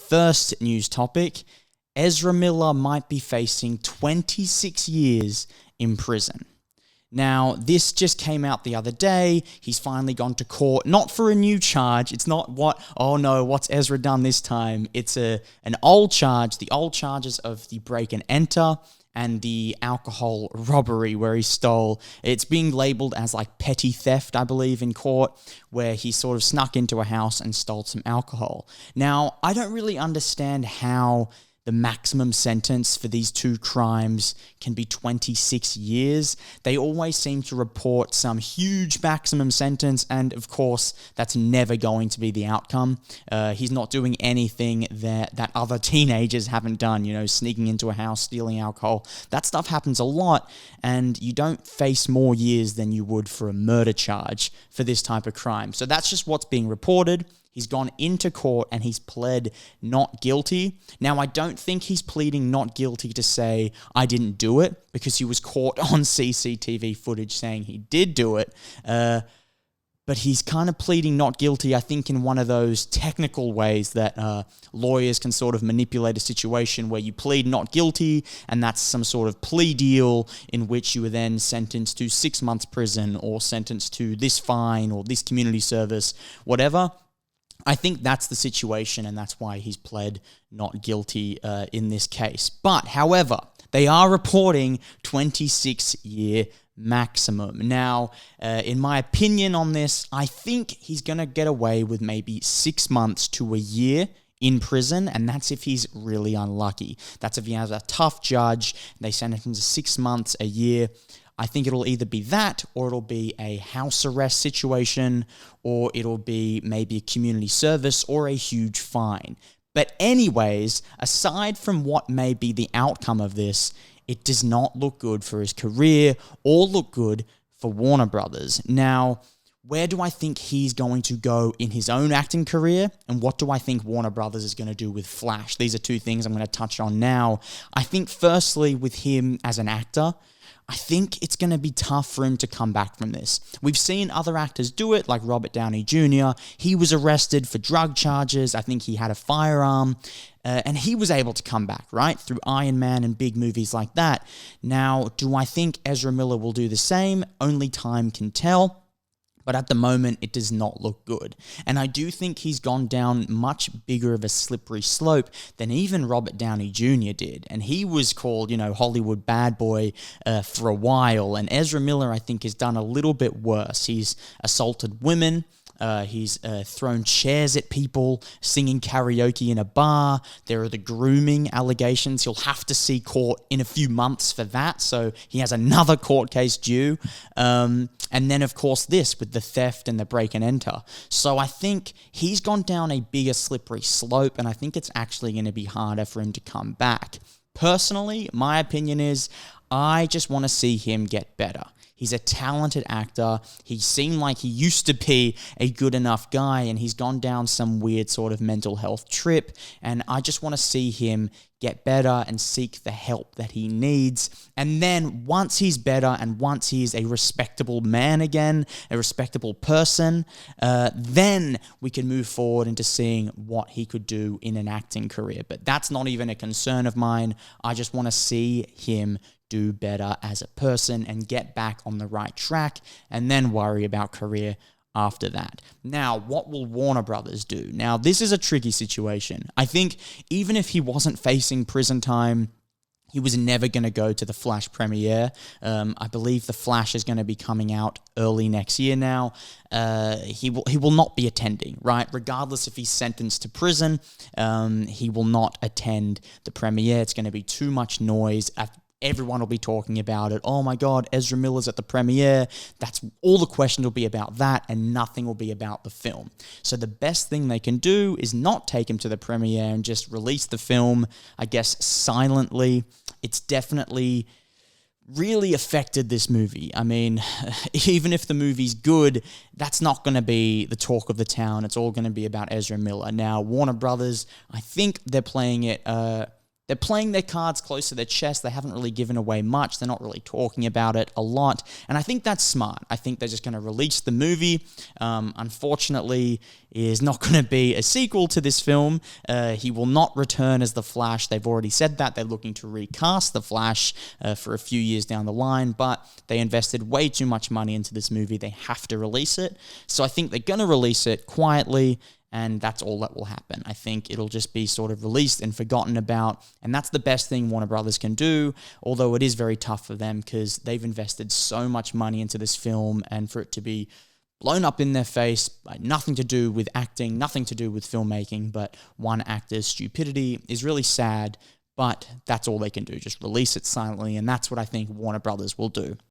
first news topic, Ezra Miller might be facing 26 years in prison. Now, this just came out the other day. He's finally gone to court, not for a new charge. It's not what's Ezra done this time? It's an old charge, the old charges of the break and enter and the alcohol robbery where he stole. It's being labeled as like petty theft, I believe, in court, where he sort of snuck into a house and stole some alcohol. Now, I don't really understand how the maximum sentence for these two crimes can be 26 years. They always seem to report some huge maximum sentence, and of course, that's never going to be the outcome. He's not doing anything that other teenagers haven't done, sneaking into a house, stealing alcohol. That stuff happens a lot, and you don't face more years than you would for a murder charge for this type of crime. So that's just what's being reported. He's gone into court and he's pled not guilty. Now, I don't think he's pleading not guilty to say, I didn't do it, because he was caught on CCTV footage saying he did do it. But he's kind of pleading not guilty, I think, in one of those technical ways that lawyers can sort of manipulate a situation where you plead not guilty, and that's some sort of plea deal in which you are then sentenced to 6 months prison or sentenced to this fine or this community service, whatever. I think that's the situation, and that's why he's pled not guilty in this case. But, however, they are reporting 26-year maximum. Now, in my opinion on this, I think he's going to get away with maybe 6 months to a year in prison, and that's if he's really unlucky. That's if he has a tough judge, they sentence him to 6 months, a year. I think it'll either be that, or it'll be a house arrest situation, or it'll be maybe a community service or a huge fine. But anyways, aside from what may be the outcome of this, it does not look good for his career or look good for Warner Brothers. Now, where do I think he's going to go in his own acting career, and what do I think Warner Brothers is going to do with Flash? These are two things I'm going to touch on now. I think firstly, with him as an actor, I think it's going to be tough for him to come back from this. We've seen other actors do it, like Robert Downey Jr. He was arrested for drug charges. I think he had a firearm, and he was able to come back, right, through Iron Man and big movies like that. Now, do I think Ezra Miller will do the same? Only time can tell. But at the moment, it does not look good. And I do think he's gone down much bigger of a slippery slope than even Robert Downey Jr. did. And he was called, Hollywood bad boy for a while. And Ezra Miller, I think, has done a little bit worse. He's assaulted women. He's thrown chairs at people, singing karaoke in a bar. There are the grooming allegations. He'll have to see court in a few months for that, so he has another court case due. And then, of course, this with the theft and the break and enter. So I think he's gone down a bigger slippery slope, and I think it's actually going to be harder for him to come back. Personally, my opinion is I just want to see him get better. He's a talented actor. He seemed like he used to be a good enough guy, and he's gone down some weird sort of mental health trip, and I just want to see him get better and seek the help that he needs. And then once he's better and once he's a respectable man again, a respectable person, then we can move forward into seeing what he could do in an acting career. But that's not even a concern of mine. I just want to see him do better as a person and get back on the right track, and then worry about career after that. Now, what will Warner Brothers do? Now, this is a tricky situation. I think even if he wasn't facing prison time, he was never going to go to the Flash premiere. I believe the Flash is going to be coming out early next year now. He will not be attending, right? Regardless if he's sentenced to prison, he will not attend the premiere. It's going to be too much noise. Everyone will be talking about it. Oh my God, Ezra Miller's at the premiere. That's all the question will be about that, and nothing will be about the film. So the best thing they can do is not take him to the premiere and just release the film, I guess, silently. It's definitely really affected this movie. I mean, even if the movie's good, that's not going to be the talk of the town. It's all going to be about Ezra Miller. Now, Warner Brothers, I think they're playing it they're playing their cards close to their chest. They haven't really given away much. They're not really talking about it a lot. And I think that's smart. I think they're just going to release the movie. Unfortunately, is not going to be a sequel to this film. He will not return as the Flash. They've already said that. They're looking to recast the Flash for a few years down the line, but they invested way too much money into this movie. They have to release it. So I think they're going to release it quietly, and that's all that will happen. I think it'll just be sort of released and forgotten about, and that's the best thing Warner Brothers can do, although it is very tough for them because they've invested so much money into this film, and for it to be blown up in their face, nothing to do with acting, nothing to do with filmmaking, but one actor's stupidity is really sad, but that's all they can do, just release it silently, and that's what I think Warner Brothers will do.